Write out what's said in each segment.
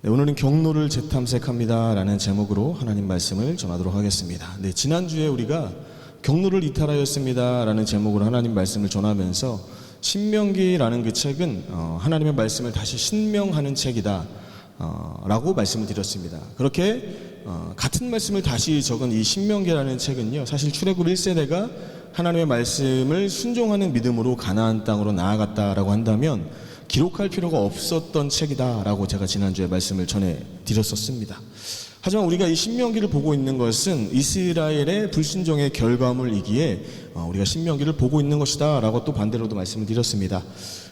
네, 오늘은 경로를 재탐색합니다 라는 제목으로 하나님 말씀을 전하도록 하겠습니다. 네, 지난주에 우리가 경로를 이탈하였습니다 라는 제목으로 하나님 말씀을 전하면서 신명기라는 그 책은 하나님의 말씀을 다시 신명하는 책이다 라고 말씀을 드렸습니다. 그렇게 같은 말씀을 다시 적은 이 신명기라는 책은요, 사실 출애굽 1세대가 하나님의 말씀을 순종하는 믿음으로 가나안 땅으로 나아갔다라고 한다면 기록할 필요가 없었던 책이다라고 제가 지난주에 말씀을 전해드렸었습니다. 하지만 우리가 이 신명기를 보고 있는 것은 이스라엘의 불순종의 결과물이기에 우리가 신명기를 보고 있는 것이다 라고 또 반대로도 말씀을 드렸습니다.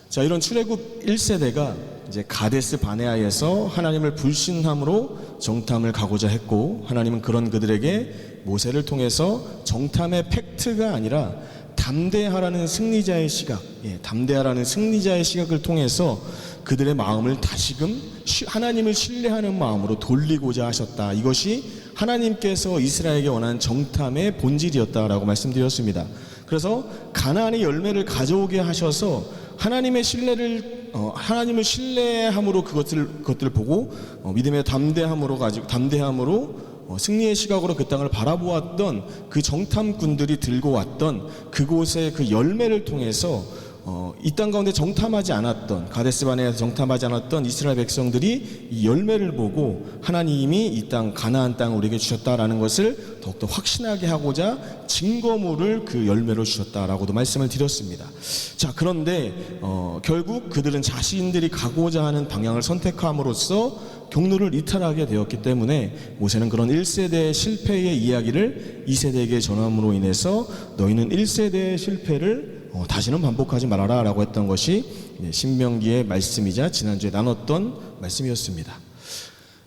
자, 이런 출애굽 1세대가 이제 가데스 바네아에서 하나님을 불신함으로 정탐을 가고자 했고, 하나님은 그런 그들에게 모세를 통해서 정탐의 팩트가 아니라 담대하라는 승리자의 시각, 담대하라는 승리자의 시각을 통해서 그들의 마음을 다시금 하나님을 신뢰하는 마음으로 돌리고자 하셨다. 이것이 하나님께서 이스라엘에게 원하는 정탐의 본질이었다라고 말씀드렸습니다. 그래서 가나안의 열매를 가져오게 하셔서 하나님의 신뢰를 하나님을 신뢰함으로 그것들을 보고 믿음의 담대함으로 승리의 시각으로 그 땅을 바라보았던 그 정탐꾼들이 들고 왔던 그곳의 그 열매를 통해서 이 땅 가운데 정탐하지 않았던, 가데스 바네아에서 정탐하지 않았던 이스라엘 백성들이 이 열매를 보고 하나님이 이 땅 가나안 땅을 우리에게 주셨다라는 것을 더욱더 확신하게 하고자 증거물을 그 열매로 주셨다라고도 말씀을 드렸습니다. 자, 그런데 결국 그들은 자신들이 가고자 하는 방향을 선택함으로써 경로를 이탈하게 되었기 때문에 모세는 그런 1세대의 실패의 이야기를 2세대에게 전함으로 인해서 너희는 1세대의 실패를 다시는 반복하지 말아라 라고 했던 것이 신명기의 말씀이자 지난주에 나눴던 말씀이었습니다.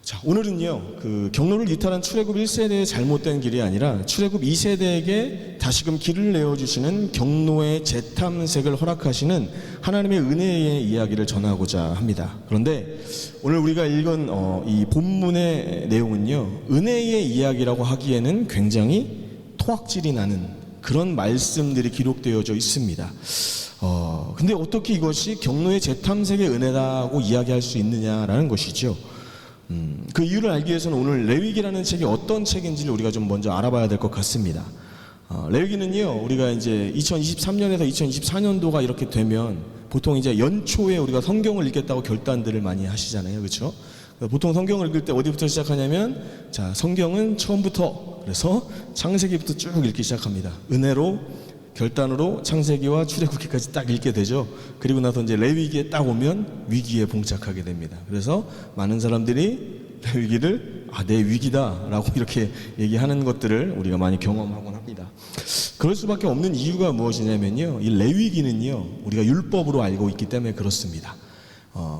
자, 오늘은요, 그 경로를 이탈한 출애굽 1세대의 잘못된 길이 아니라 출애굽 2세대에게 다시금 길을 내어주시는 경로의 재탐색을 허락하시는 하나님의 은혜의 이야기를 전하고자 합니다. 그런데 오늘 우리가 읽은 이 본문의 내용은요, 은혜의 이야기라고 하기에는 굉장히 토악질이 나는 그런 말씀들이 기록되어져 있습니다. 근데 어떻게 이것이 경로의 재탐색의 은혜라고 이야기할 수 있느냐라는 것이죠. 그 이유를 알기 위해서는 오늘 레위기라는 책이 어떤 책인지를 우리가 좀 먼저 알아봐야 될 것 같습니다. 레위기는요, 우리가 이제 2023년에서 2024년도가 이렇게 되면 보통 이제 연초에 우리가 성경을 읽겠다고 결단들을 많이 하시잖아요, 그렇죠? 보통 성경을 읽을 때 어디부터 시작하냐면, 자, 성경은 처음부터, 그래서 창세기부터 쭉 읽기 시작합니다. 은혜로, 결단으로 창세기와 출애굽기까지 딱 읽게 되죠. 그리고 나서 이제 레위기에 딱 오면 위기에 봉착하게 됩니다. 그래서 많은 사람들이 레위기를 내 위기다 라고 이렇게 얘기하는 것들을 우리가 많이 경험하곤 합니다. 그럴 수밖에 없는 이유가 무엇이냐면요, 이 레위기는요, 우리가 율법으로 알고 있기 때문에 그렇습니다.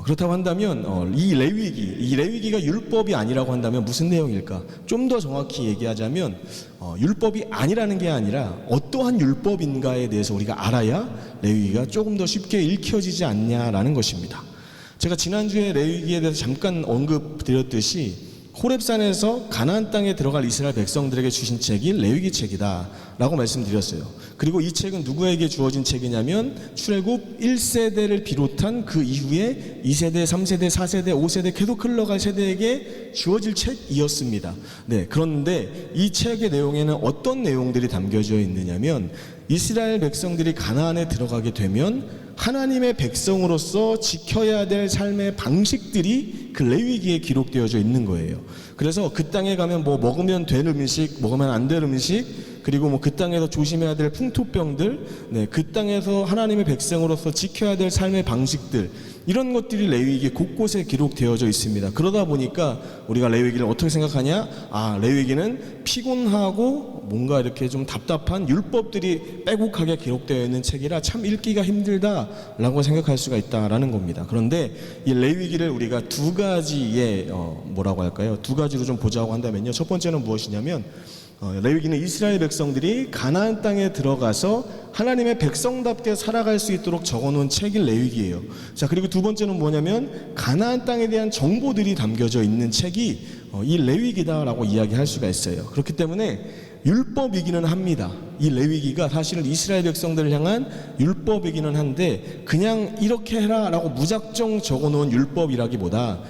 그렇다고 한다면 이 레위기가 율법이 아니라고 한다면 무슨 내용일까? 좀 더 정확히 얘기하자면 율법이 아니라는 게 아니라 어떠한 율법인가에 대해서 우리가 알아야 레위기가 조금 더 쉽게 읽혀지지 않냐라는 것입니다. 제가 지난주에 레위기에 대해서 잠깐 언급드렸듯이 호렙산에서 가나안 땅에 들어갈 이스라엘 백성들에게 주신 책이 레위기 책이다 라고 말씀드렸어요. 그리고 이 책은 누구에게 주어진 책이냐면 출애굽 1세대를 비롯한 그 이후에 2세대, 3세대, 4세대, 5세대 계속 흘러갈 세대에게 주어질 책이었습니다. 네, 그런데 이 책의 내용에는 어떤 내용들이 담겨져 있느냐면 이스라엘 백성들이 가나안에 들어가게 되면 하나님의 백성으로서 지켜야 될 삶의 방식들이 그 레위기에 기록되어져 있는 거예요. 그래서 그 땅에 가면 뭐 먹으면 될 음식, 먹으면 안 될 음식, 그리고 뭐 그 땅에서 조심해야 될 풍토병들, 네, 그 땅에서 하나님의 백성으로서 지켜야 될 삶의 방식들, 이런 것들이 레위기 곳곳에 기록되어져 있습니다. 그러다 보니까 우리가 레위기를 어떻게 생각하냐? 레위기는 피곤하고 뭔가 이렇게 좀 답답한 율법들이 빼곡하게 기록되어 있는 책이라 참 읽기가 힘들다라고 생각할 수가 있다라는 겁니다. 그런데 이 레위기를 우리가 두 가지의 두 가지로 좀 보자고 한다면요, 첫 번째는 무엇이냐면 레위기는 이스라엘 백성들이 가나안 땅에 들어가서 하나님의 백성답게 살아갈 수 있도록 적어놓은 책이 레위기예요. 자, 그리고 두 번째는 뭐냐면 가나안 땅에 대한 정보들이 담겨져 있는 책이 이 레위기다라고 이야기할 수가 있어요. 그렇기 때문에 율법이기는 합니다. 이 레위기가 사실은 이스라엘 백성들을 향한 율법이기는 한데 그냥 이렇게 해라 라고 무작정 적어놓은 율법이라기보다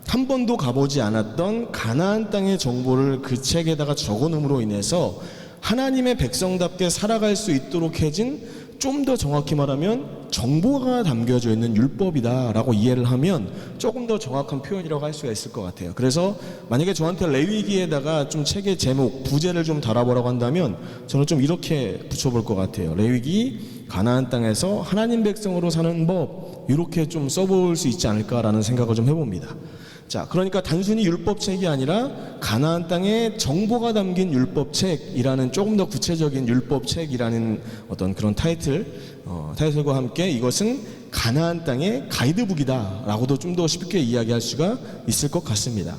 한 번도 가보지 않았던 가나안 땅의 정보를 그 책에다가 적어놓음으로 인해서 하나님의 백성답게 살아갈 수 있도록 해진, 좀 더 정확히 말하면 정보가 담겨져 있는 율법이다라고 이해를 하면 조금 더 정확한 표현이라고 할 수가 있을 것 같아요. 그래서 만약에 저한테 레위기에다가 좀 책의 제목, 부제를 좀 달아보라고 한다면 저는 좀 이렇게 붙여볼 것 같아요. 레위기 가나안 땅에서 하나님 백성으로 사는 법, 이렇게 좀 써볼 수 있지 않을까라는 생각을 좀 해봅니다. 자, 그러니까 단순히 율법책이 아니라 가나안 땅에 정보가 담긴 율법책이라는, 조금 더 구체적인 율법책이라는 어떤 그런 타이틀과 함께 이것은 가나안 땅의 가이드북이다라고도 좀 더 쉽게 이야기할 수가 있을 것 같습니다.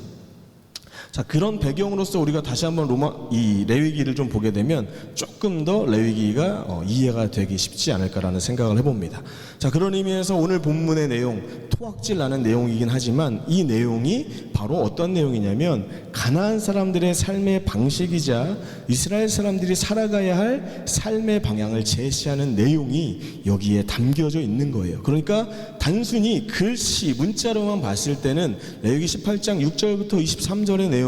자, 그런 배경으로서 우리가 다시 한번 이 레위기를 좀 보게 되면 조금 더 레위기가 이해가 되기 쉽지 않을까라는 생각을 해봅니다. 자, 그런 의미에서 오늘 본문의 내용, 토악질 나는 내용이긴 하지만 이 내용이 바로 어떤 내용이냐면 가나안 사람들의 삶의 방식이자 이스라엘 사람들이 살아가야 할 삶의 방향을 제시하는 내용이 여기에 담겨져 있는 거예요. 그러니까 단순히 글씨, 문자로만 봤을 때는 레위기 18장 6절부터 23절의 내용은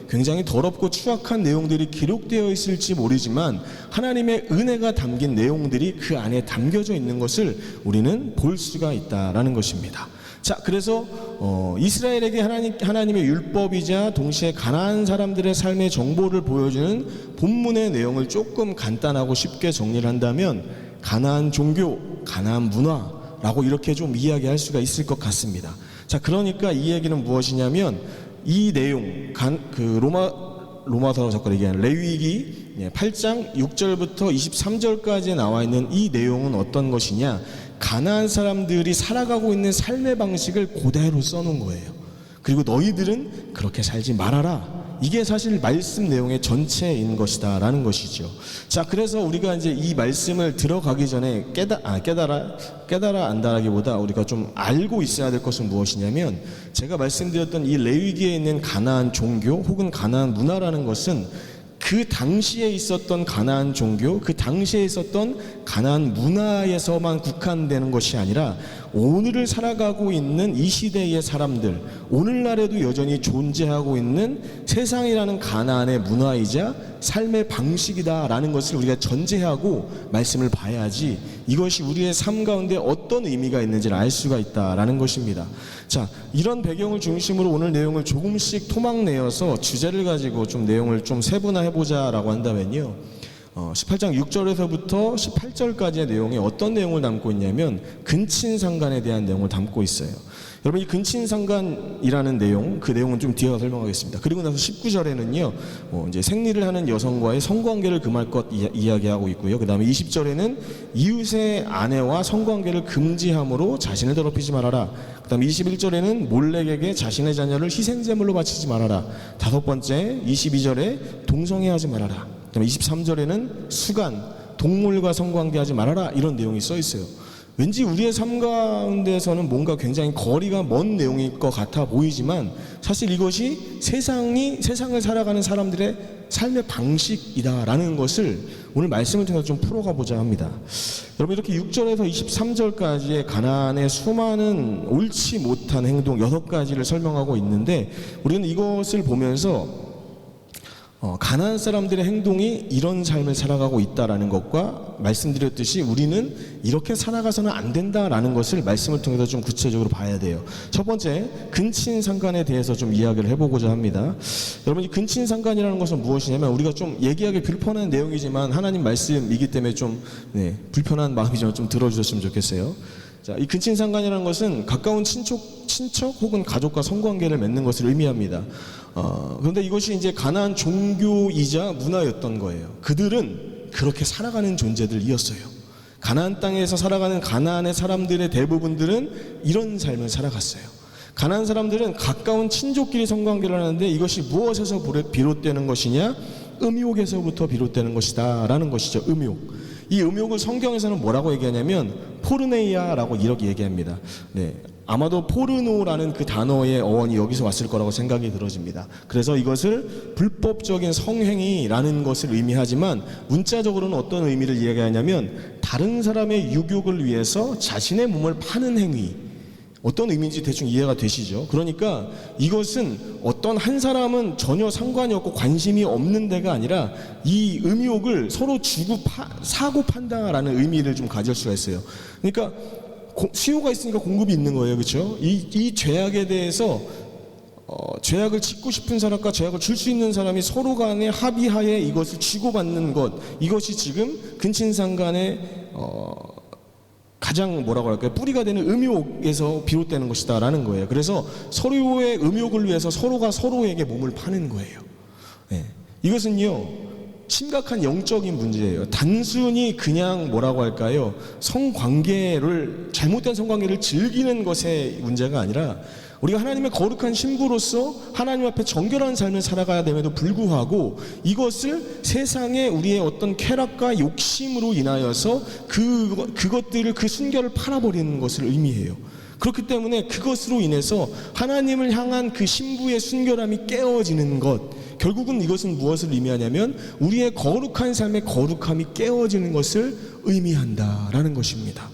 굉장히 더럽고 추악한 내용들이 기록되어 있을지 모르지만 하나님의 은혜가 담긴 내용들이 그 안에 담겨져 있는 것을 우리는 볼 수가 있다라는 것입니다. 자, 그래서 이스라엘에게 하나님의 율법이자 동시에 가나안 사람들의 삶의 정보를 보여주는 본문의 내용을 조금 간단하고 쉽게 정리를 한다면 가나안 종교, 가나안 문화라고 이렇게 좀 이야기할 수가 있을 것 같습니다. 자, 그러니까 이 얘기는 무엇이냐면 이 내용, 로마서로 자꾸 얘기하는 레위기 8장 6절부터 23절까지 나와 있는 이 내용은 어떤 것이냐, 가나안 사람들이 살아가고 있는 삶의 방식을 그대로 써놓은 거예요. 그리고 너희들은 그렇게 살지 말아라, 이게 사실 말씀 내용의 전체인 것이다 라는 것이죠. 자, 그래서 우리가 이제 이 말씀을 들어가기 전에 깨달아 안다라기보다 우리가 좀 알고 있어야 될 것은 무엇이냐면, 제가 말씀드렸던 이 레위기에 있는 가나안 종교 혹은 가나안 문화라는 것은 그 당시에 있었던 가나안 종교, 그 당시에 있었던 가나안 문화에서만 국한되는 것이 아니라 오늘을 살아가고 있는 이 시대의 사람들, 오늘날에도 여전히 존재하고 있는 세상이라는 가나안의 문화이자 삶의 방식이다라는 것을 우리가 전제하고 말씀을 봐야지 이것이 우리의 삶 가운데 어떤 의미가 있는지를 알 수가 있다라는 것입니다. 자, 이런 배경을 중심으로 오늘 내용을 조금씩 토막내어서 주제를 가지고 좀 내용을 좀 세분화해보자 라고 한다면요, 18장 6절에서부터 18절까지의 내용이 어떤 내용을 담고 있냐면 근친상간에 대한 내용을 담고 있어요. 여러분, 이 근친상간이라는 내용, 그 내용은 좀 뒤에 설명하겠습니다. 그리고 나서 19절에는요, 이제 생리를 하는 여성과의 성관계를 금할 것 이야기하고 있고요. 그 다음에 20절에는 이웃의 아내와 성관계를 금지함으로 자신을 더럽히지 말아라. 그 다음에 21절에는 몰렉에게 자신의 자녀를 희생제물로 바치지 말아라. 다섯 번째 22절에 동성애하지 말아라. 그 다음에 23절에는 수간, 동물과 성관계하지 말아라, 이런 내용이 써 있어요. 왠지 우리의 삶 가운데서는 뭔가 굉장히 거리가 먼 내용일 것 같아 보이지만 사실 이것이 세상을 살아가는 사람들의 삶의 방식이다라는 것을 오늘 말씀을 통해서 좀 풀어가 보자 합니다. 여러분, 이렇게 6절에서 23절까지의 가나안의 수많은 옳지 못한 행동 6가지를 설명하고 있는데, 우리는 이것을 보면서 가나안 사람들의 행동이 이런 삶을 살아가고 있다라는 것과 말씀드렸듯이 우리는 이렇게 살아가서는 안 된다라는 것을 말씀을 통해서 좀 구체적으로 봐야 돼요. 첫 번째, 근친상간에 대해서 좀 이야기를 해보고자 합니다. 여러분, 이 근친상간이라는 것은 무엇이냐면, 우리가 좀 얘기하기 불편한 내용이지만 하나님 말씀이기 때문에 좀 불편한 마음이지만 좀 들어주셨으면 좋겠어요. 자, 이 근친상간이라는 것은 가까운 친척 혹은 가족과 성관계를 맺는 것을 의미합니다. 그런데 이것이 이제 가나안 종교이자 문화였던 거예요. 그들은 그렇게 살아가는 존재들이었어요. 가나안 땅에서 살아가는 가나안의 사람들의 대부분들은 이런 삶을 살아갔어요. 가나안 사람들은 가까운 친족끼리 성관계를 하는데 이것이 무엇에서 비롯되는 것이냐? 음욕에서부터 비롯되는 것이다 라는 것이죠. 음욕. 이 음욕을 성경에서는 뭐라고 얘기하냐면 포르네이아라고 이렇게 얘기합니다. 아마도 포르노라는 그 단어의 어원이 여기서 왔을 거라고 생각이 들어집니다. 그래서 이것을 불법적인 성행위라는 것을 의미하지만 문자적으로는 어떤 의미를 이야기하냐면 다른 사람의 유욕을 위해서 자신의 몸을 파는 행위, 어떤 의미인지 대충 이해가 되시죠? 그러니까 이것은 어떤 한 사람은 전혀 상관이 없고 관심이 없는 데가 아니라 이 음욕을 서로 사고 판다라는 의미를 좀 가질 수가 있어요. 그러니까 수요가 있으니까 공급이 있는 거예요. 그렇죠? 이 죄악에 대해서 죄악을 짓고 싶은 사람과 죄악을 줄 수 있는 사람이 서로 간에 합의하에 이것을 주고받는 것, 이것이 지금 근친상 간의 가장 뭐라고 할까요? 뿌리가 되는 음욕에서 비롯되는 것이다라는 거예요. 그래서 서로의 음욕을 위해서 서로가 서로에게 몸을 파는 거예요. 네. 이것은요 심각한 영적인 문제예요. 단순히 그냥 뭐라고 할까요? 잘못된 성관계를 즐기는 것의 문제가 아니라 우리가 하나님의 거룩한 신부로서 하나님 앞에 정결한 삶을 살아가야 됨에도 불구하고 이것을 세상에 우리의 어떤 쾌락과 욕심으로 인하여서 그것들을 그 순결을 팔아버리는 것을 의미해요. 그렇기 때문에 그것으로 인해서 하나님을 향한 그 신부의 순결함이 깨어지는 것, 결국은 이것은 무엇을 의미하냐면 우리의 거룩한 삶의 거룩함이 깨어지는 것을 의미한다라는 것입니다.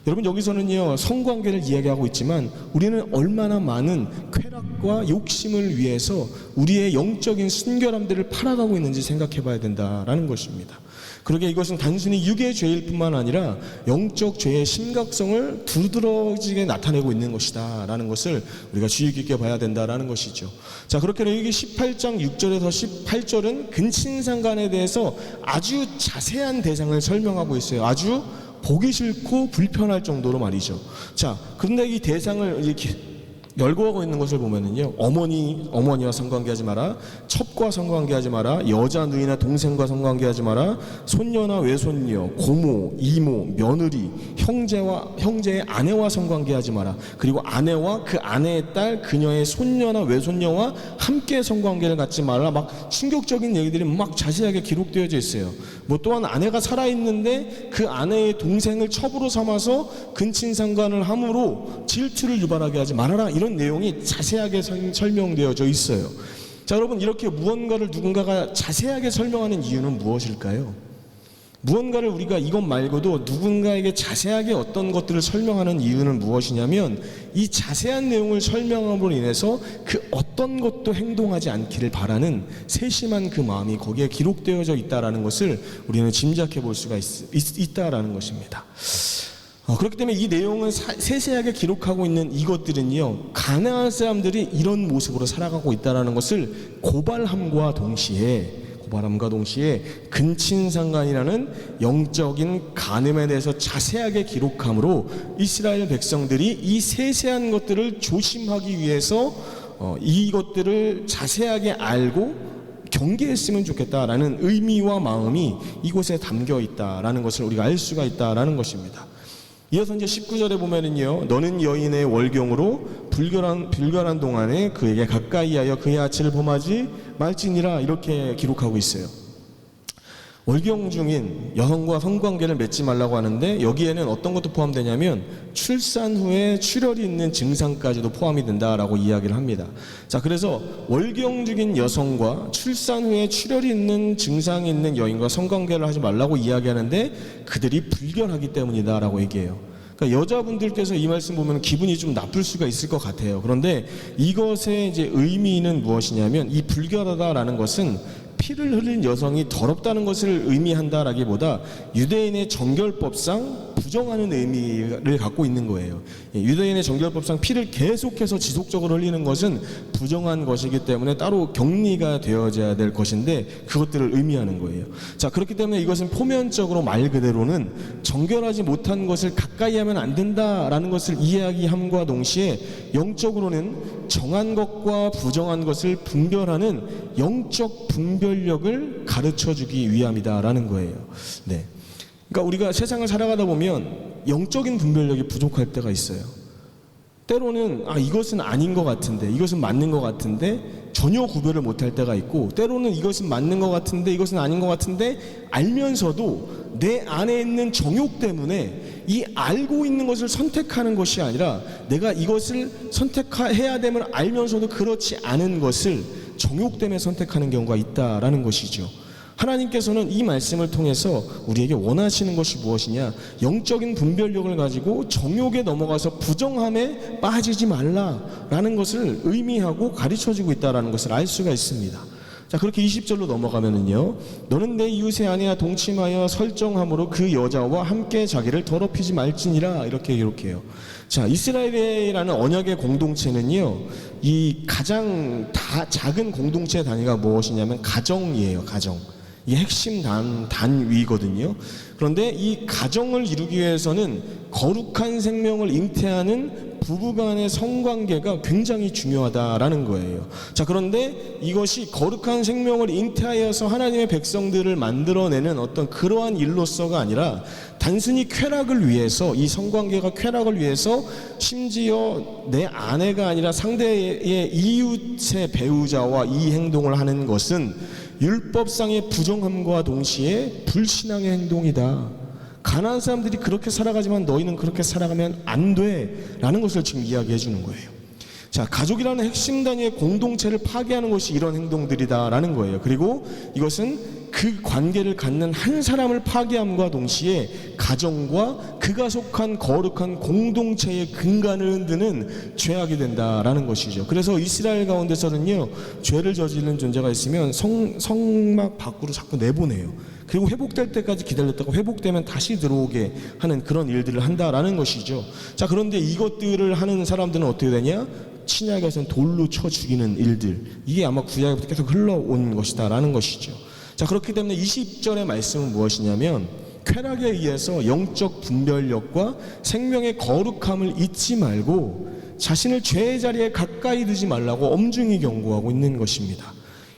여러분, 여기서는요 성관계를 이야기하고 있지만 우리는 얼마나 많은 쾌락과 욕심을 위해서 우리의 영적인 순결함들을 팔아가고 있는지 생각해 봐야 된다라는 것입니다. 그러게 이것은 단순히 육의 죄일 뿐만 아니라 영적 죄의 심각성을 두드러지게 나타내고 있는 것이다 라는 것을 우리가 주의 깊게 봐야 된다라는 것이죠. 자, 그렇게 레위기 18장 6절에서 18절은 근친상간에 대해서 아주 자세한 대상을 설명하고 있어요. 아주 보기 싫고 불편할 정도로 말이죠. 자, 그런데 이 대상을 이렇게 열거하고 있는 것을 보면은요, 어머니와 성관계하지 마라, 첩과 성관계하지 마라, 여자 누이나 동생과 성관계하지 마라, 손녀나 외손녀, 고모, 이모, 며느리, 형제의 아내와 성관계하지 마라, 그리고 아내와 그 아내의 딸, 그녀의 손녀나 외손녀와 함께 성관계를 갖지 말라. 막 충격적인 얘기들이 막 자세하게 기록되어져 있어요. 뭐 또한 아내가 살아있는데 그 아내의 동생을 첩으로 삼아서 근친상간을 함으로 질투를 유발하게 하지 말아라, 이런 내용이 자세하게 설명되어져 있어요. 자, 여러분, 이렇게 무언가를 누군가가 자세하게 설명하는 이유는 무엇일까요? 무언가를 우리가 이것 말고도 누군가에게 자세하게 어떤 것들을 설명하는 이유는 무엇이냐면 이 자세한 내용을 설명함으로 인해서 그 어떤 것도 행동하지 않기를 바라는 세심한 그 마음이 거기에 기록되어져 있다는 것을 우리는 짐작해 볼 수가 있다라는 것입니다. 그렇기 때문에 이 내용을 세세하게 기록하고 있는 이것들은요, 가나안 사람들이 이런 모습으로 살아가고 있다는 것을 고발함과 동시에 근친상간이라는 영적인 간음에 대해서 자세하게 기록함으로 이스라엘 백성들이 이 세세한 것들을 조심하기 위해서 이것들을 자세하게 알고 경계했으면 좋겠다라는 의미와 마음이 이곳에 담겨 있다라는 것을 우리가 알 수가 있다라는 것입니다. 이어서 이제 19절에 보면은요, 너는 여인의 월경으로 불결한 동안에 그에게 가까이하여 그의 아치를 범하지 말지니라, 이렇게 기록하고 있어요. 월경 중인 여성과 성관계를 맺지 말라고 하는데 여기에는 어떤 것도 포함되냐면 출산 후에 출혈이 있는 증상까지도 포함이 된다라고 이야기를 합니다. 자, 그래서 월경 중인 여성과 출산 후에 출혈이 있는 증상이 있는 여인과 성관계를 하지 말라고 이야기하는데 그들이 불결하기 때문이다라고 얘기해요. 그러니까 여자분들께서 이 말씀 보면 기분이 좀 나쁠 수가 있을 것 같아요. 그런데 이것의 이제 의미는 무엇이냐면 이 불결하다라는 것은 피를 흘린 여성이 더럽다는 것을 의미한다라기보다 유대인의 정결법상 부정하는 의미를 갖고 있는 거예요. 유대인의 정결법상 피를 계속해서 지속적으로 흘리는 것은 부정한 것이기 때문에 따로 격리가 되어져야 될 것인데 그것들을 의미하는 거예요. 자, 그렇기 때문에 이것은 표면적으로 말 그대로는 정결하지 못한 것을 가까이 하면 안 된다라는 것을 이야기함과 동시에 영적으로는 정한 것과 부정한 것을 분별하는 영적 분별력을 가르쳐주기 위함이다라는 거예요. 네. 그러니까 우리가 세상을 살아가다 보면 영적인 분별력이 부족할 때가 있어요. 때로는 이것은 아닌 것 같은데 이것은 맞는 것 같은데 전혀 구별을 못할 때가 있고, 때로는 이것은 맞는 것 같은데 이것은 아닌 것 같은데 알면서도 내 안에 있는 정욕 때문에 이 알고 있는 것을 선택하는 것이 아니라 내가 이것을 선택해야 됨을 알면서도 그렇지 않은 것을 정욕 때문에 선택하는 경우가 있다라는 것이죠. 하나님께서는 이 말씀을 통해서 우리에게 원하시는 것이 무엇이냐? 영적인 분별력을 가지고 정욕에 넘어가서 부정함에 빠지지 말라라는 것을 의미하고 가르쳐주고 있다는 것을 알 수가 있습니다. 자, 그렇게 20절로 넘어가면은요, 너는 내 이웃의 아내와 동침하여 설정함으로 그 여자와 함께 자기를 더럽히지 말지니라, 이렇게 기록해요. 자, 이스라엘이라는 언약의 공동체는요, 이 가장 작은 공동체 단위가 무엇이냐면 가정이에요. 가정. 이게 핵심 단위거든요. 그런데 이 가정을 이루기 위해서는 거룩한 생명을 잉태하는 부부간의 성관계가 굉장히 중요하다라는 거예요. 자, 그런데 이것이 거룩한 생명을 잉태하여서 하나님의 백성들을 만들어내는 어떤 그러한 일로서가 아니라 단순히 쾌락을 위해서, 이 성관계가 쾌락을 위해서 심지어 내 아내가 아니라 상대의 이웃의 배우자와 이 행동을 하는 것은 율법상의 부정함과 동시에 불신앙의 행동이다. 가난한 사람들이 그렇게 살아가지만 너희는 그렇게 살아가면 안 돼 라는 것을 지금 이야기해 주는 거예요. 자, 가족이라는 핵심 단위의 공동체를 파괴하는 것이 이런 행동들이다 라는 거예요. 그리고 이것은 그 관계를 갖는 한 사람을 파괴함과 동시에 가정과 그가 속한 거룩한 공동체의 근간을 흔드는 죄악이 된다라는 것이죠. 그래서 이스라엘 가운데서는요, 죄를 저지르는 존재가 있으면 성막 밖으로 자꾸 내보내요. 그리고 회복될 때까지 기다렸다가 회복되면 다시 들어오게 하는 그런 일들을 한다라는 것이죠. 자, 그런데 이것들을 하는 사람들은 어떻게 되냐? 신약에서는 돌로 쳐 죽이는 일들, 이게 아마 구약에부터 계속 흘러온 것이다 라는 것이죠. 자, 그렇기 때문에 20절의 말씀은 무엇이냐면, 쾌락에 의해서 영적 분별력과 생명의 거룩함을 잊지 말고 자신을 죄의 자리에 가까이 두지 말라고 엄중히 경고하고 있는 것입니다.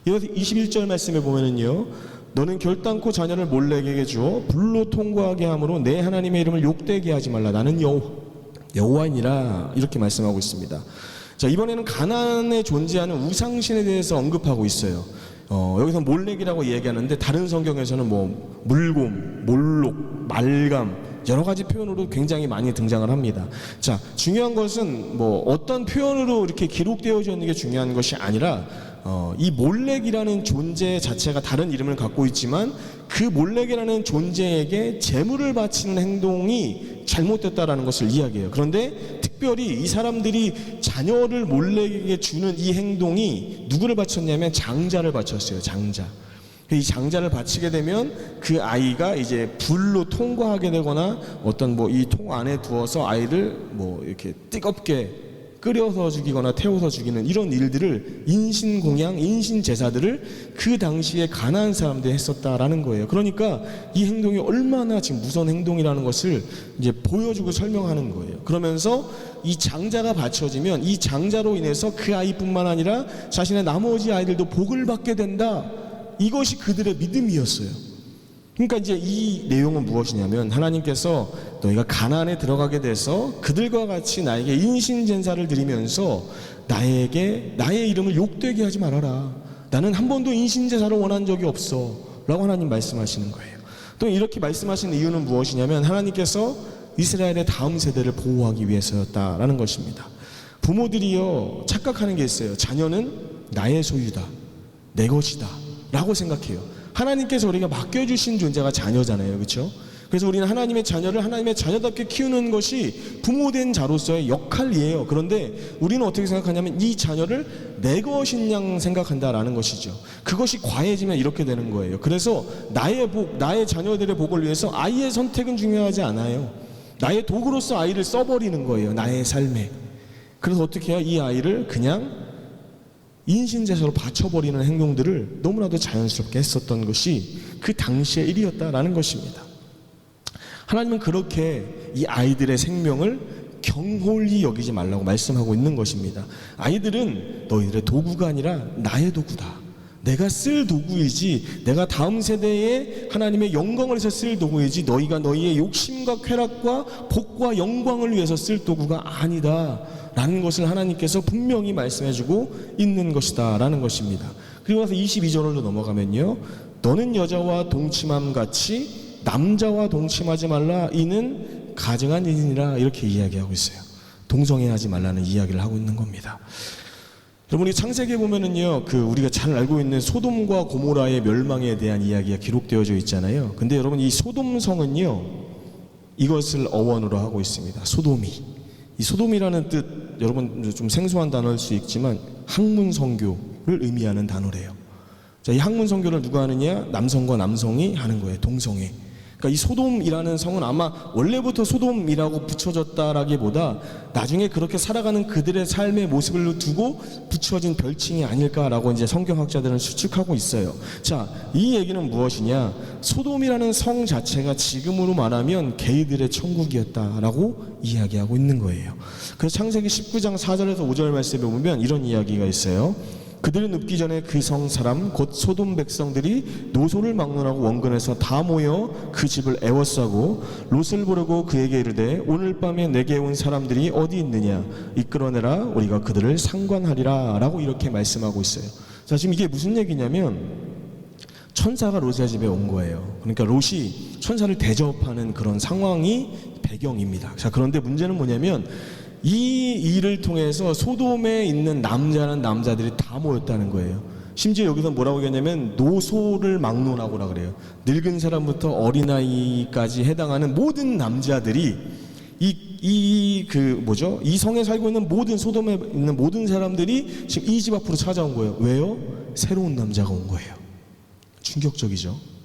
이어서 21절 말씀에 보면은요, 너는 결단코 자녀를 몰래에게 주어 불로 통과하게 함으로 내 하나님의 이름을 욕되게 하지 말라. 나는 여호와이니라, 이렇게 말씀하고 있습니다. 자, 이번에는 가나안에 존재하는 우상신에 대해서 언급하고 있어요. 여기서 몰렉이라고 얘기하는데 다른 성경에서는 뭐 물곰, 몰록, 말감, 여러 가지 표현으로 굉장히 많이 등장을 합니다. 자, 중요한 것은 뭐 어떤 표현으로 이렇게 기록되어져 있는 게 중요한 것이 아니라 이 몰렉이라는 존재 자체가 다른 이름을 갖고 있지만 그 몰렉이라는 존재에게 제물을 바치는 행동이 잘못됐다라는 것을 이야기해요. 그런데 특별히 이 사람들이 자녀를 몰렉에게 주는 이 행동이 누구를 바쳤냐면 장자를 바쳤어요. 장자. 이 장자를 바치게 되면 그 아이가 이제 불로 통과하게 되거나 어떤 뭐 이 통 안에 두어서 아이를 뭐 이렇게 뜨겁게 끓여서 죽이거나 태워서 죽이는 이런 일들을, 인신공양, 인신제사들을 그 당시에 가나안 사람들이 했었다라는 거예요. 그러니까 이 행동이 얼마나 지금 무서운 행동이라는 것을 이제 보여주고 설명하는 거예요. 그러면서 이 장자가 바쳐지면 이 장자로 인해서 그 아이뿐만 아니라 자신의 나머지 아이들도 복을 받게 된다. 이것이 그들의 믿음이었어요. 그러니까 이제 이 내용은 무엇이냐면, 하나님께서 너희가 가나안에 들어가게 돼서 그들과 같이 나에게 인신제사를 드리면서 나의 이름을 욕되게 하지 말아라. 나는 한 번도 인신제사를 원한 적이 없어 라고 하나님 말씀하시는 거예요. 또 이렇게 말씀하신 이유는 무엇이냐면, 하나님께서 이스라엘의 다음 세대를 보호하기 위해서였다라는 것입니다. 부모들이요, 착각하는 게 있어요. 자녀는 나의 소유다, 내 것이다 라고 생각해요. 하나님께서 우리가 맡겨주신 존재가 자녀잖아요. 그렇죠? 그래서 우리는 하나님의 자녀를 하나님의 자녀답게 키우는 것이 부모된 자로서의 역할이에요. 그런데 우리는 어떻게 생각하냐면 이 자녀를 내 것인 양 생각한다라는 것이죠. 그것이 과해지면 이렇게 되는 거예요. 그래서 나의 복, 나의 자녀들의 복을 위해서 아이의 선택은 중요하지 않아요. 나의 도구로서 아이를 써버리는 거예요. 나의 삶에. 그래서 어떻게 해요? 이 아이를 그냥 인신제사로 바쳐버리는 행동들을 너무나도 자연스럽게 했었던 것이 그 당시의 일이었다라는 것입니다. 하나님은 그렇게 이 아이들의 생명을 경홀히 여기지 말라고 말씀하고 있는 것입니다. 아이들은 너희들의 도구가 아니라 나의 도구다. 내가 쓸 도구이지, 내가 다음 세대에 하나님의 영광을 위해서 쓸 도구이지, 너희가 너희의 욕심과 쾌락과 복과 영광을 위해서 쓸 도구가 아니다 라는 것을 하나님께서 분명히 말씀해주고 있는 것이다 라는 것입니다. 그리고 나서 22절로 넘어가면요, 너는 여자와 동침함 같이 남자와 동침하지 말라. 이는 가증한 일이니라. 이렇게 이야기하고 있어요. 동성애하지 말라는 이야기를 하고 있는 겁니다. 여러분, 이 창세기에 보면은요, 우리가 잘 알고 있는 소돔과 고모라의 멸망에 대한 이야기가 기록되어져 있잖아요. 근데 여러분, 이 소돔성은요, 이것을 어원으로 하고 있습니다. 소돔이. 이 소돔이라는 뜻, 여러분 좀 생소한 단어일 수 있지만 학문성교를 의미하는 단어래요. 자, 이 학문성교를 누가 하느냐? 남성과 남성이 하는 거예요. 동성애. 그러니까 이 소돔이라는 성은 아마 원래부터 소돔이라고 붙여졌다라기보다 나중에 그렇게 살아가는 그들의 삶의 모습을 두고 붙여진 별칭이 아닐까라고 이제 성경학자들은 추측하고 있어요. 자, 이 얘기는 무엇이냐? 소돔이라는 성 자체가 지금으로 말하면 게이들의 천국이었다라고 이야기하고 있는 거예요. 그래서 창세기 19장 4절에서 5절 말씀에 보면 이런 이야기가 있어요. 그들이 눕기 전에 그 성 사람 곧 소돔 백성들이 노소를 막론하고 원근에서 다 모여 그 집을 애워싸고 롯을 부르고 그에게 이르되 오늘 밤에 내게 온 사람들이 어디 있느냐 이끌어내라 우리가 그들을 상관하리라 라고 이렇게 말씀하고 있어요. 자, 지금 이게 무슨 얘기냐면 천사가 롯의 집에 온 거예요. 그러니까 롯이 천사를 대접하는 그런 상황이 배경입니다. 자, 그런데 문제는 뭐냐면 이 일을 통해서 소돔에 있는 남자들이 다 모였다는 거예요. 심지어 여기서 뭐라고 얘기하냐면 노소를 막론하고라 그래요. 늙은 사람부터 어린아이까지 해당하는 모든 남자들이 이 성에 살고 있는 모든 소돔에 있는 모든 사람들이 지금 이 집 앞으로 찾아온 거예요. 왜요? 새로운 남자가 온 거예요. 충격적이죠.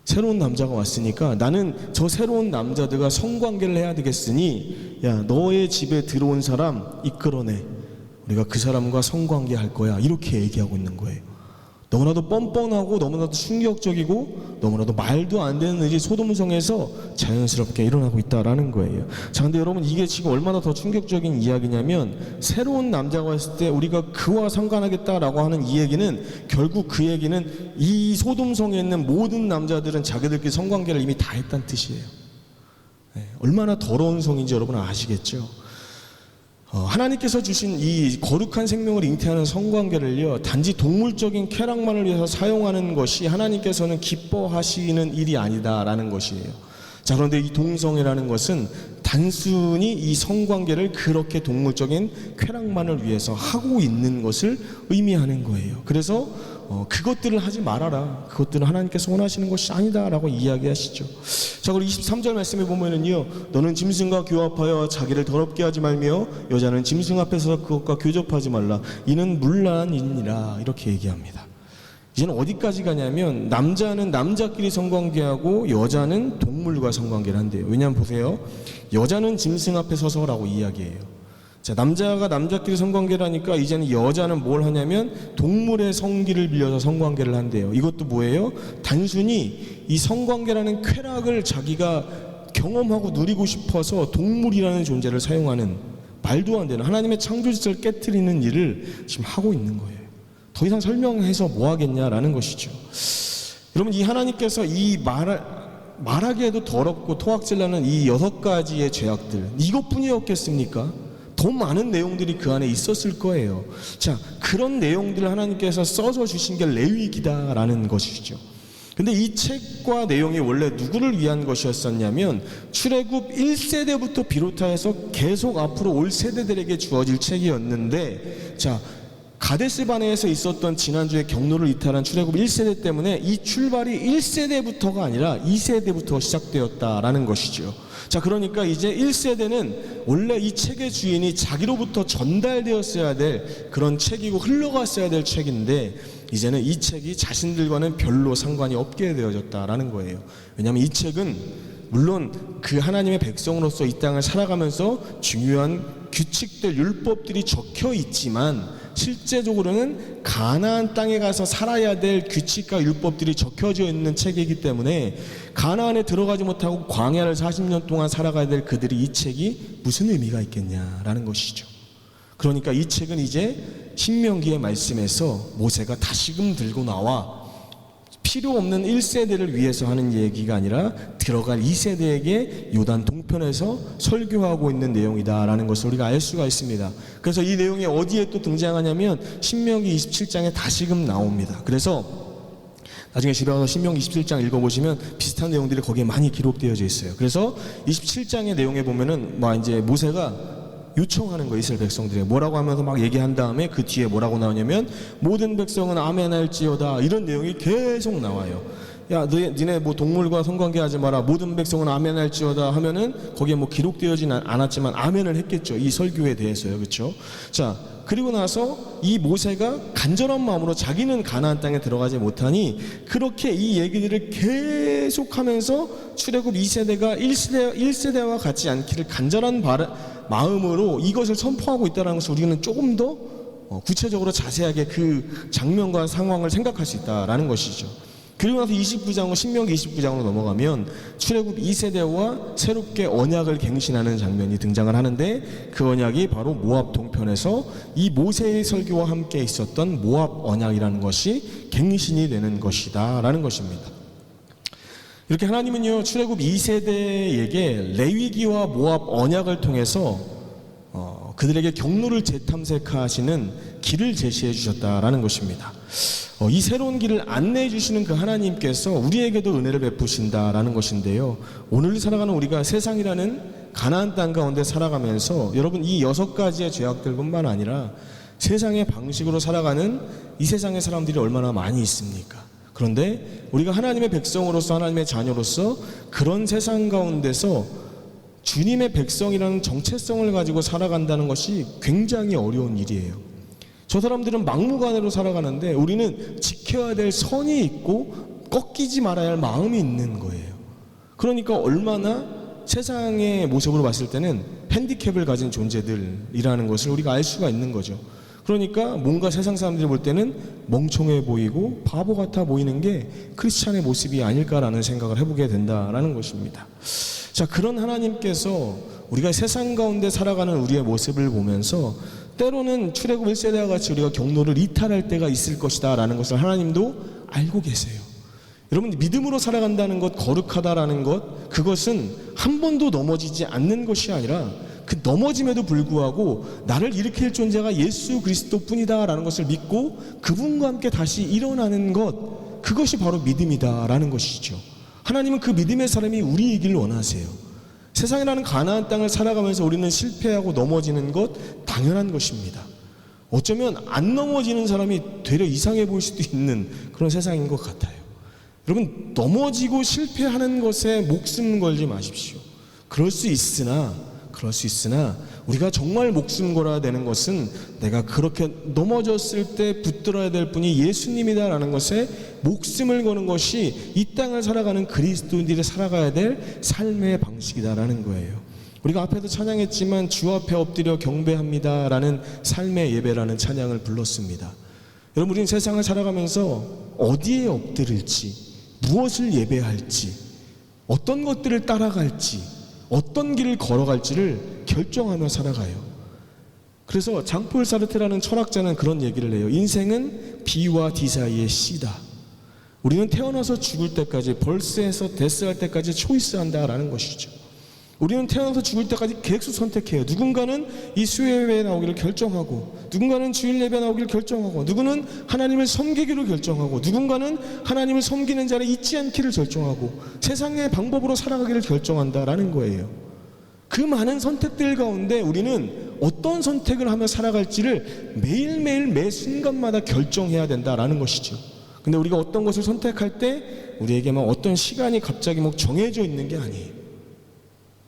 새로운 남자가 왔으니까 나는 저 새로운 남자들과 성관계를 해야 되겠으니 야, 너의 집에 들어온 사람 이끌어내. 우리가 그 사람과 성관계 할 거야. 이렇게 얘기하고 있는 거예요. 너무나도 뻔뻔하고 너무나도 충격적이고 너무나도 말도 안 되는 일이 소돔성에서 자연스럽게 일어나고 있다라는 거예요. 자, 근데 여러분 이게 지금 얼마나 더 충격적인 이야기냐면 새로운 남자가 왔을 때 우리가 그와 상관하겠다라고 하는 이 얘기는 결국 그 얘기는 이 소돔성에 있는 모든 남자들은 자기들끼리 성관계를 이미 다 했다는 뜻이에요. 네, 얼마나 더러운 성인지 여러분 아시겠죠? 하나님께서 주신 이 거룩한 생명을 잉태하는 성관계를요, 단지 동물적인 쾌락만을 위해서 사용하는 것이 하나님께서는 기뻐하시는 일이 아니다라는 것이에요. 자, 그런데 이 동성애라는 것은 단순히 이 성관계를 그렇게 동물적인 쾌락만을 위해서 하고 있는 것을 의미하는 거예요. 그래서 그것들을 하지 말아라. 그것들은 하나님께서 원하시는 것이 아니다라고 이야기하시죠. 자, 그리고 23절 말씀에 보면은요, 너는 짐승과 교합하여 자기를 더럽게 하지 말며 여자는 짐승 앞에서 그것과 교접하지 말라. 이는 문란이니라. 이렇게 얘기합니다. 이제는 어디까지 가냐면 남자는 남자끼리 성관계하고 여자는 동물과 성관계를 한대요. 왜냐하면 보세요, 여자는 짐승 앞에 서서라고 이야기해요. 자, 남자가 남자끼리 성관계를 하니까 이제는 여자는 뭘 하냐면 동물의 성기를 빌려서 성관계를 한대요. 이것도 뭐예요? 단순히 이 성관계라는 쾌락을 자기가 경험하고 누리고 싶어서 동물이라는 존재를 사용하는 말도 안 되는 하나님의 창조질서를 깨트리는 일을 지금 하고 있는 거예요. 더 이상 설명해서 뭐 하겠냐라는 것이죠. 여러분, 이 하나님께서 이 말하기에도 더럽고 토악질나는 이 6가지의 죄악들, 이것뿐이었겠습니까? 더 많은 내용들이 그 안에 있었을 거예요. 자, 그런 내용들을 하나님께서 써서 주신 게 레위기다라는 것이죠. 근데 이 책과 내용이 원래 누구를 위한 것이었었냐면 출애굽 1세대부터 비롯하여서 계속 앞으로 올 세대들에게 주어질 책이었는데, 자, 가데스 바네에서 있었던 지난주에 경로를 이탈한 출애굽 1세대 때문에 이 출발이 1세대부터가 아니라 2세대부터 시작되었다라는 것이죠. 자, 그러니까 이제 1세대는 원래 이 책의 주인이 자기로부터 전달되었어야 될 그런 책이고 흘러갔어야 될 책인데 이제는 이 책이 자신들과는 별로 상관이 없게 되어졌다라는 거예요. 왜냐하면 이 책은 물론 그 하나님의 백성으로서 이 땅을 살아가면서 중요한 규칙들, 율법들이 적혀 있지만 실제적으로는 가나안 땅에 가서 살아야 될 규칙과 율법들이 적혀져 있는 책이기 때문에 가나안에 들어가지 못하고 광야를 40년 동안 살아가야 될 그들이 이 책이 무슨 의미가 있겠냐라는 것이죠. 그러니까 이 책은 이제 신명기의 말씀에서 모세가 다시금 들고 나와 필요 없는 1세대를 위해서 하는 얘기가 아니라 들어갈 2세대에게 요단 동편에서 설교하고 있는 내용이다라는 것을 우리가 알 수가 있습니다. 그래서 이 내용이 어디에 또 등장하냐면 신명기 27장에 다시금 나옵니다. 그래서 나중에 집에 가서 신명기 27장 읽어보시면 비슷한 내용들이 거기에 많이 기록되어져 있어요. 그래서 27장의 내용에 보면은 이제 모세가 요청하는 거예요. 이스라엘 백성들이 뭐라고 하면서 막 얘기한 다음에 그 뒤에 뭐라고 나오냐면 모든 백성은 아멘할지어다, 이런 내용이 계속 나와요. 야, 니네 뭐 동물과 성관계하지 마라, 모든 백성은 아멘할지어다 하면은 거기에 뭐 기록되어진 않았지만 아멘을 했겠죠. 이 설교에 대해서요. 그렇죠? 자, 그리고 나서 이 모세가 간절한 마음으로 자기는 가나안 땅에 들어가지 못하니 그렇게 이 얘기들을 계속하면서 출애굽 2세대가 1세대와 같지 않기를 간절한 마음으로 이것을 선포하고 있다는 것을 우리는 조금 더 구체적으로 자세하게 그 장면과 상황을 생각할 수 있다는 것이죠. 그리고 나서 29장으로 신명기 29장으로 넘어가면 출애굽 2세대와 새롭게 언약을 갱신하는 장면이 등장을 하는데, 그 언약이 바로 모압 동편에서 이 모세의 설교와 함께 있었던 모압 언약이라는 것이 갱신이 되는 것이다 라는 것입니다. 이렇게 하나님은요, 출애굽 2세대에게 레위기와 모압 언약을 통해서 그들에게 경로를 재탐색하시는 길을 제시해 주셨다라는 것입니다. 이 새로운 길을 안내해 주시는 그 하나님께서 우리에게도 은혜를 베푸신다라는 것인데요, 오늘 살아가는 우리가 세상이라는 가나안 땅 가운데 살아가면서 여러분, 이 6가지의 죄악들뿐만 아니라 세상의 방식으로 살아가는 이 세상의 사람들이 얼마나 많이 있습니까? 그런데 우리가 하나님의 백성으로서, 하나님의 자녀로서 그런 세상 가운데서 주님의 백성이라는 정체성을 가지고 살아간다는 것이 굉장히 어려운 일이에요. 저 사람들은 막무가내로 살아가는데 우리는 지켜야 될 선이 있고 꺾이지 말아야 할 마음이 있는 거예요. 그러니까 얼마나 세상의 모습으로 봤을 때는 핸디캡을 가진 존재들이라는 것을 우리가 알 수가 있는 거죠. 그러니까 뭔가 세상 사람들이 볼 때는 멍청해 보이고 바보 같아 보이는 게 크리스찬의 모습이 아닐까라는 생각을 해보게 된다라는 것입니다. 자, 그런 하나님께서 우리가 세상 가운데 살아가는 우리의 모습을 보면서 때로는 출애굽 1세대와 같이 우리가 경로를 이탈할 때가 있을 것이다 라는 것을 하나님도 알고 계세요. 여러분, 믿음으로 살아간다는 것, 거룩하다라는 것, 그것은 한 번도 넘어지지 않는 것이 아니라 그 넘어짐에도 불구하고 나를 일으킬 존재가 예수 그리스도 뿐이다 라는 것을 믿고 그분과 함께 다시 일어나는 것, 그것이 바로 믿음이다 라는 것이죠. 하나님은 그 믿음의 사람이 우리이길 원하세요. 세상이라는 가나안 땅을 살아가면서 우리는 실패하고 넘어지는 것 당연한 것입니다. 어쩌면 안 넘어지는 사람이 되려 이상해 보일 수도 있는 그런 세상인 것 같아요. 여러분, 넘어지고 실패하는 것에 목숨 걸지 마십시오. 그럴 수 있으나 우리가 정말 목숨 걸어야 되는 것은 내가 그렇게 넘어졌을 때 붙들어야 될 분이 예수님이다라는 것에 목숨을 거는 것이 이 땅을 살아가는 그리스도인들이 살아가야 될 삶의 방식이다라는 거예요. 우리가 앞에도 찬양했지만 주 앞에 엎드려 경배합니다라는 삶의 예배라는 찬양을 불렀습니다. 여러분, 우리는 세상을 살아가면서 어디에 엎드릴지, 무엇을 예배할지, 어떤 것들을 따라갈지, 어떤 길을 걸어갈지를 결정하며 살아가요. 그래서 장폴 사르트라는 철학자는 그런 얘기를 해요. 인생은 B와 D 사이의 C다. 우리는 태어나서 죽을 때까지, 벌스에서 데스할 때까지 초이스한다라는 것이죠. 우리는 태어나서 죽을 때까지 계속 선택해요. 누군가는 이 수요예배에 나오기를 결정하고, 누군가는 주일 예배에 나오기를 결정하고, 누구는 하나님을 섬기기를 결정하고, 누군가는 하나님을 섬기는 자를 잊지 않기를 결정하고, 세상의 방법으로 살아가기를 결정한다라는 거예요. 그 많은 선택들 가운데 우리는 어떤 선택을 하며 살아갈지를 매일매일 매 순간마다 결정해야 된다라는 것이죠. 근데 우리가 어떤 것을 선택할 때 우리에게만 어떤 시간이 갑자기 뭐 정해져 있는 게 아니에요.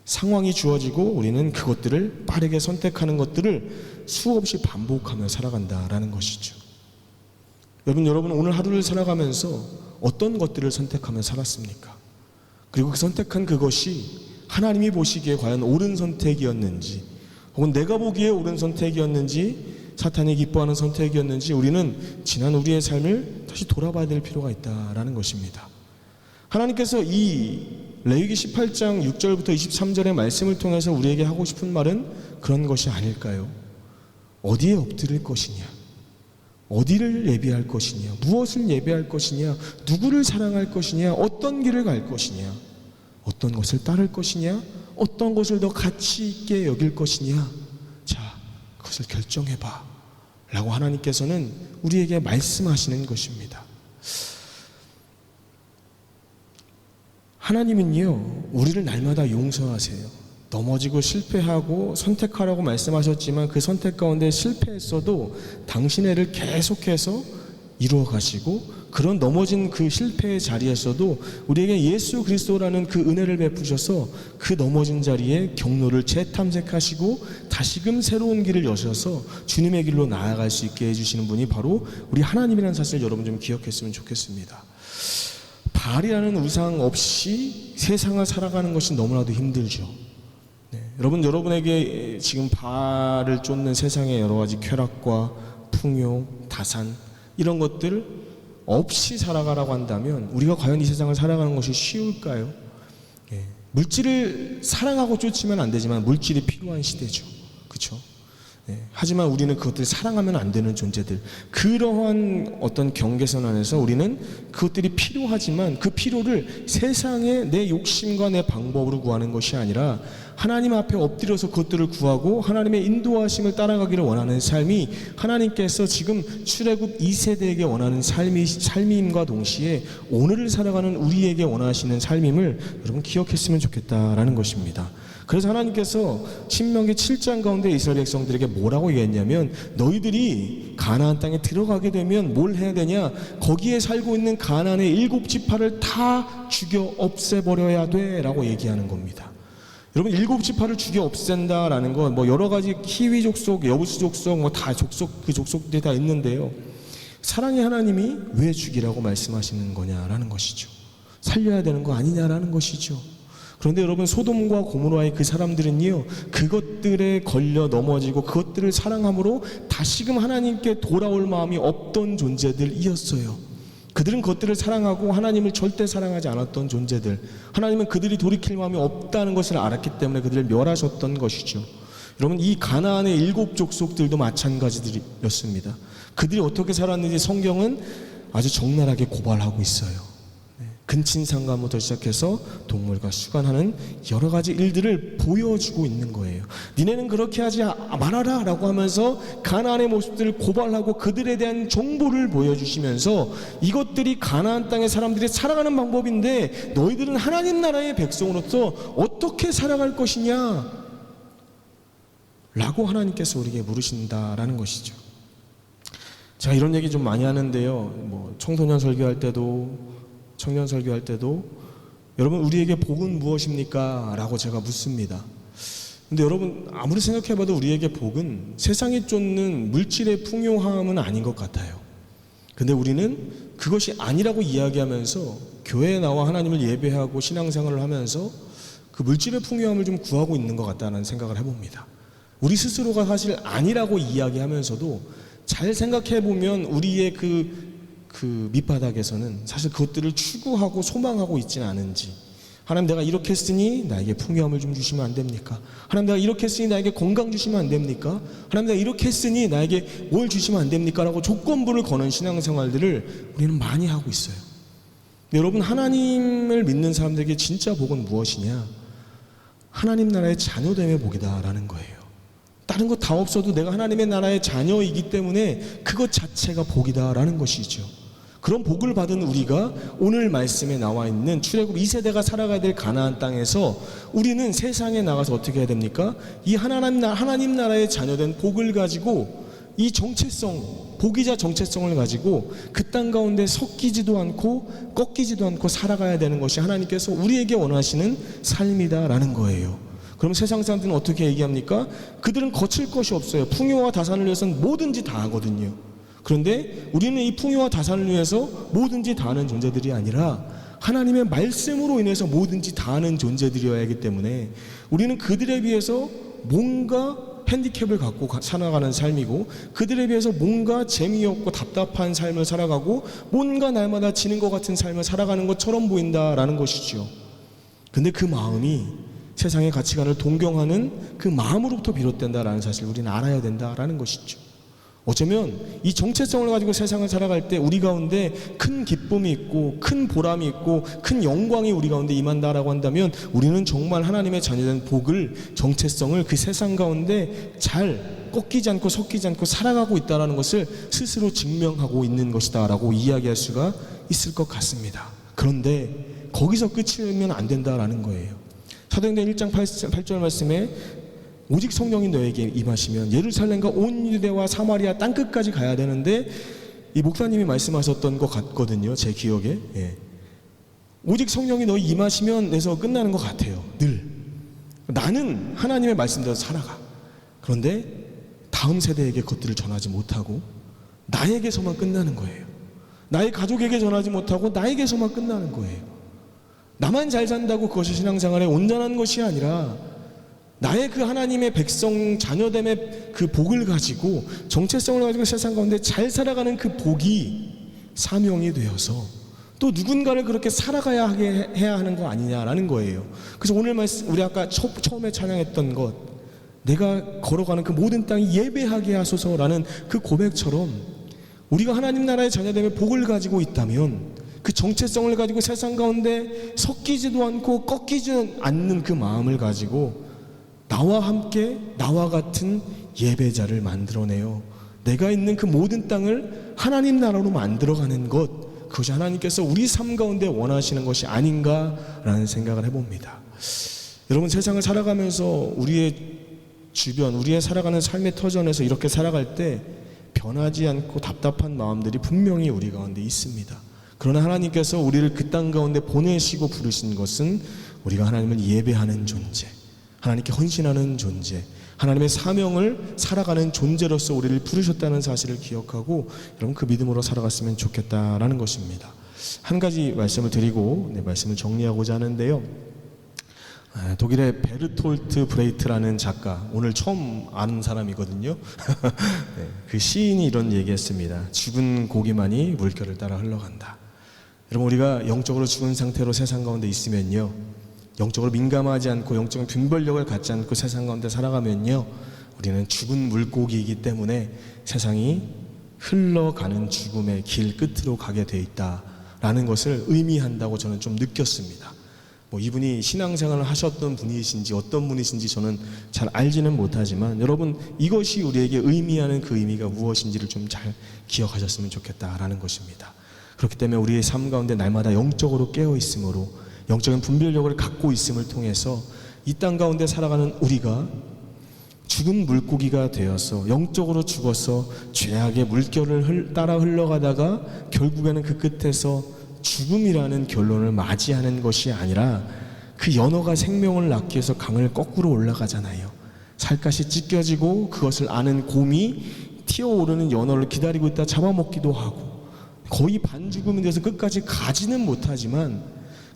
상황이 주어지고 우리는 그것들을 빠르게 선택하는 것들을 수없이 반복하며 살아간다라는 것이죠. 여러분 오늘 하루를 살아가면서 어떤 것들을 선택하며 살았습니까? 그리고 그 선택한 그것이 하나님이 보시기에 과연 옳은 선택이었는지, 혹은 내가 보기에 옳은 선택이었는지, 사탄이 기뻐하는 선택이었는지, 우리는 지난 우리의 삶을 다시 돌아봐야 될 필요가 있다라는 것입니다. 하나님께서 이 레위기 18장 6절부터 23절의 말씀을 통해서 우리에게 하고 싶은 말은 그런 것이 아닐까요? 어디에 엎드릴 것이냐, 어디를 예배할 것이냐, 무엇을 예배할 것이냐, 누구를 사랑할 것이냐, 어떤 길을 갈 것이냐, 어떤 것을 따를 것이냐, 어떤 것을 더 가치 있게 여길 것이냐, 자, 그것을 결정해봐 라고 하나님께서는 우리에게 말씀하시는 것입니다. 하나님은요, 우리를 날마다 용서하세요. 넘어지고 실패하고 선택하라고 말씀하셨지만 그 선택 가운데 실패했어도 당신의 일을 계속해서 이루어 가시고 그런 넘어진 그 실패의 자리에서도 우리에게 예수 그리스도라는 그 은혜를 베푸셔서 그 넘어진 자리에 경로를 재탐색하시고 다시금 새로운 길을 여셔서 주님의 길로 나아갈 수 있게 해주시는 분이 바로 우리 하나님이라는 사실을 여러분 좀 기억했으면 좋겠습니다. 바알이라는 우상 없이 세상을 살아가는 것이 너무나도 힘들죠. 여러분에게 지금 바알을 쫓는 세상의 여러 가지 쾌락과 풍요, 다산 이런 것들 없이 살아가라고 한다면 우리가 과연 이 세상을 살아가는 것이 쉬울까요? 물질을 사랑하고 쫓으면 안 되지만 물질이 필요한 시대죠. 그렇죠? 하지만 우리는 그것들을 사랑하면 안 되는 존재들, 그러한 어떤 경계선 안에서 우리는 그것들이 필요하지만 그 필요를 세상의 내 욕심과 내 방법으로 구하는 것이 아니라 하나님 앞에 엎드려서 그것들을 구하고 하나님의 인도하심을 따라가기를 원하는 삶이 하나님께서 지금 출애굽 2세대에게 원하는 삶임과 동시에 오늘을 살아가는 우리에게 원하시는 삶임을 여러분 기억했으면 좋겠다라는 것입니다. 그래서 하나님께서 신명기 7장 가운데 이스라엘 백성들에게 뭐라고 얘기했냐면, 너희들이 가나안 땅에 들어가게 되면 뭘 해야 되냐, 거기에 살고 있는 가나안의 7지파를 다 죽여 없애버려야 돼 라고 얘기하는 겁니다. 여러분, 7지파를 죽여 없앤다라는 건 뭐 여러 가지 키위 족속, 여부수 족속, 뭐 다 족속, 그 족속들이 다 있는데요, 사랑의 하나님이 왜 죽이라고 말씀하시는 거냐라는 것이죠. 살려야 되는 거 아니냐라는 것이죠. 그런데 여러분, 소돔과 고모라의 그 사람들은요, 그것들에 걸려 넘어지고 그것들을 사랑함으로 다시금 하나님께 돌아올 마음이 없던 존재들이었어요. 그들은 그것들을 사랑하고 하나님을 절대 사랑하지 않았던 존재들, 하나님은 그들이 돌이킬 마음이 없다는 것을 알았기 때문에 그들을 멸하셨던 것이죠. 여러분, 이 가나안의 7 족속들도 마찬가지였습니다. 그들이 어떻게 살았는지 성경은 아주 적나라하게 고발하고 있어요. 근친상간부터 시작해서 동물과 수간하는 여러 가지 일들을 보여주고 있는 거예요. 니네는 그렇게 하지 말아라 라고 하면서 가나안의 모습들을 고발하고 그들에 대한 정보를 보여주시면서 이것들이 가나안 땅의 사람들이 살아가는 방법인데 너희들은 하나님 나라의 백성으로서 어떻게 살아갈 것이냐 라고 하나님께서 우리에게 물으신다라는 것이죠. 제가 이런 얘기 좀 많이 하는데요, 뭐 청소년 설교할 때도 청년 설교할 때도 여러분, 우리에게 복은 무엇입니까? 라고 제가 묻습니다. 근데 여러분, 아무리 생각해봐도 우리에게 복은 세상이 쫓는 물질의 풍요함은 아닌 것 같아요. 근데 우리는 그것이 아니라고 이야기하면서 교회에 나와 하나님을 예배하고 신앙생활을 하면서 그 물질의 풍요함을 좀 구하고 있는 것 같다는 생각을 해봅니다. 우리 스스로가 사실 아니라고 이야기하면서도 잘 생각해보면 우리의 그 밑바닥에서는 사실 그것들을 추구하고 소망하고 있지는 않은지, 하나님, 내가 이렇게 했으니 나에게 풍요함을 좀 주시면 안 됩니까? 하나님, 내가 이렇게 했으니 나에게 건강 주시면 안 됩니까? 하나님, 내가 이렇게 했으니 나에게 뭘 주시면 안 됩니까? 라고 조건부를 거는 신앙생활들을 우리는 많이 하고 있어요. 근데 여러분, 하나님을 믿는 사람들에게 진짜 복은 무엇이냐? 하나님 나라의 자녀됨의 복이다라는 거예요. 다른 거 다 없어도 내가 하나님의 나라의 자녀이기 때문에 그것 자체가 복이다라는 것이죠. 그런 복을 받은 우리가 오늘 말씀에 나와 있는 출애굽 2세대가 살아가야 될 가나안 땅에서 우리는 세상에 나가서 어떻게 해야 됩니까? 이 하나님 나라의 자녀된 복을 가지고, 이 정체성, 복이자 정체성을 가지고 그 땅 가운데 섞이지도 않고 꺾이지도 않고 살아가야 되는 것이 하나님께서 우리에게 원하시는 삶이다라는 거예요. 그럼 세상 사람들은 어떻게 얘기합니까? 그들은 거칠 것이 없어요. 풍요와 다산을 위해서는 뭐든지 다 하거든요. 그런데 우리는 이 풍요와 다산을 위해서 뭐든지 다 하는 존재들이 아니라 하나님의 말씀으로 인해서 뭐든지 다 하는 존재들이어야 하기 때문에 우리는 그들에 비해서 뭔가 핸디캡을 갖고 살아가는 삶이고, 그들에 비해서 뭔가 재미없고 답답한 삶을 살아가고 뭔가 날마다 지는 것 같은 삶을 살아가는 것처럼 보인다라는 것이죠. 근데 그 마음이 세상의 가치관을 동경하는 그 마음으로부터 비롯된다라는 사실을 우리는 알아야 된다라는 것이죠. 어쩌면 이 정체성을 가지고 세상을 살아갈 때 우리 가운데 큰 기쁨이 있고 큰 보람이 있고 큰 영광이 우리 가운데 임한다라고 한다면 우리는 정말 하나님의 자녀된 복을, 정체성을 그 세상 가운데 잘 꺾이지 않고 섞이지 않고 살아가고 있다는 것을 스스로 증명하고 있는 것이다 라고 이야기할 수가 있을 것 같습니다. 그런데 거기서 끝이면 안 된다라는 거예요. 사도행전 1장 8절 말씀에 오직 성령이 너에게 임하시면 예루살렘과 온 유대와 사마리아 땅끝까지 가야 되는데, 이 목사님이 말씀하셨던 것 같거든요, 제 기억에. 오직 성령이 너희 임하시면 에서 끝나는 것 같아요. 늘 나는 하나님의 말씀대로 살아가. 그런데 다음 세대에게 그것들을 전하지 못하고 나에게서만 끝나는 거예요. 나의 가족에게 전하지 못하고 나에게서만 끝나는 거예요. 나만 잘 산다고 그것이 신앙생활에 온전한 것이 아니라, 나의 그 하나님의 백성 자녀됨의 그 복을 가지고, 정체성을 가지고 세상 가운데 잘 살아가는 그 복이 사명이 되어서 또 누군가를 그렇게 살아가야 해야 하는 거 아니냐라는 거예요. 그래서 오늘 말씀, 우리 아까 처음에 찬양했던 것, 내가 걸어가는 그 모든 땅이 예배하게 하소서라는 그 고백처럼, 우리가 하나님 나라의 자녀됨의 복을 가지고 있다면 그 정체성을 가지고 세상 가운데 섞이지도 않고 꺾이지 않는 그 마음을 가지고 나와 함께 나와 같은 예배자를 만들어내요. 내가 있는 그 모든 땅을 하나님 나라로 만들어가는 것, 그것이 하나님께서 우리 삶 가운데 원하시는 것이 아닌가라는 생각을 해봅니다. 여러분, 세상을 살아가면서 우리의 주변, 우리의 살아가는 삶의 터전에서 이렇게 살아갈 때 변하지 않고 답답한 마음들이 분명히 우리 가운데 있습니다. 그러나 하나님께서 우리를 그 땅 가운데 보내시고 부르신 것은 우리가 하나님을 예배하는 존재, 하나님께 헌신하는 존재, 하나님의 사명을 살아가는 존재로서 우리를 부르셨다는 사실을 기억하고, 여러분 그 믿음으로 살아갔으면 좋겠다라는 것입니다. 한 가지 말씀을 드리고 말씀을 정리하고자 하는데요. 독일의 베르톨트 브레이트라는 작가, 오늘 처음 아는 사람이거든요. 그 시인이 이런 얘기했습니다. 죽은 고기만이 물결을 따라 흘러간다. 여러분, 우리가 영적으로 죽은 상태로 세상 가운데 있으면요, 영적으로 민감하지 않고 영적인 분별력을 갖지 않고 세상 가운데 살아가면요, 우리는 죽은 물고기이기 때문에 세상이 흘러가는 죽음의 길 끝으로 가게 돼 있다라는 것을 의미한다고 저는 좀 느꼈습니다. 이분이 신앙생활을 하셨던 분이신지 어떤 분이신지 저는 잘 알지는 못하지만, 여러분 이것이 우리에게 의미하는 그 의미가 무엇인지를 좀 잘 기억하셨으면 좋겠다라는 것입니다. 그렇기 때문에 우리의 삶 가운데 날마다 영적으로 깨어 있으므로, 영적인 분별력을 갖고 있음을 통해서 이 땅 가운데 살아가는 우리가 죽은 물고기가 되어서 영적으로 죽어서 죄악의 물결을 따라 흘러가다가 결국에는 그 끝에서 죽음이라는 결론을 맞이하는 것이 아니라, 그 연어가 생명을 낳기 위해서 강을 거꾸로 올라가잖아요. 살갗이 찢겨지고 그것을 아는 곰이 튀어오르는 연어를 기다리고 있다 잡아먹기도 하고, 거의 반죽음이 돼서 끝까지 가지는 못하지만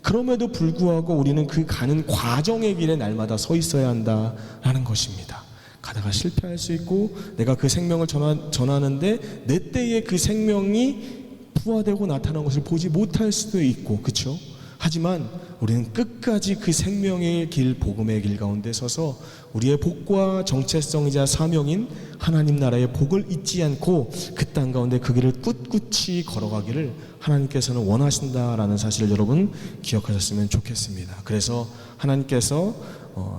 그럼에도 불구하고 우리는 그 가는 과정의 길에 날마다 서 있어야 한다라는 것입니다. 가다가 실패할 수 있고, 내가 그 생명을 전하는데 내 때에 그 생명이 부화되고 나타난 것을 보지 못할 수도 있고, 그렇죠? 하지만 우리는 끝까지 그 생명의 길, 복음의 길 가운데 서서 우리의 복과 정체성이자 사명인 하나님 나라의 복을 잊지 않고 그 땅 가운데 그 길을 꿋꿋이 걸어가기를 하나님께서는 원하신다라는 사실을 여러분 기억하셨으면 좋겠습니다. 그래서 하나님께서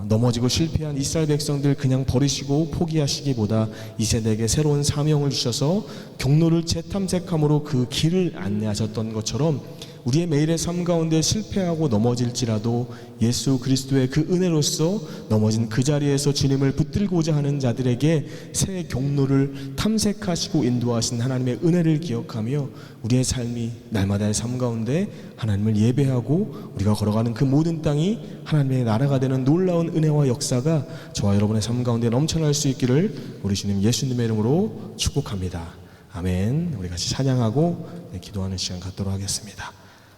넘어지고 실패한 이스라엘 백성들 그냥 버리시고 포기하시기보다 이 세대에게 새로운 사명을 주셔서 경로를 재탐색함으로 그 길을 안내하셨던 것처럼, 우리의 매일의 삶 가운데 실패하고 넘어질지라도 예수 그리스도의 그 은혜로서 넘어진 그 자리에서 주님을 붙들고자 하는 자들에게 새 경로를 탐색하시고 인도하신 하나님의 은혜를 기억하며 우리의 삶이 날마다의 삶 가운데 하나님을 예배하고 우리가 걸어가는 그 모든 땅이 하나님의 나라가 되는 놀라운 은혜와 역사가 저와 여러분의 삶 가운데 넘쳐날 수 있기를 우리 주님 예수님의 이름으로 축복합니다. 아멘. 우리 같이 찬양하고 기도하는 시간 갖도록 하겠습니다.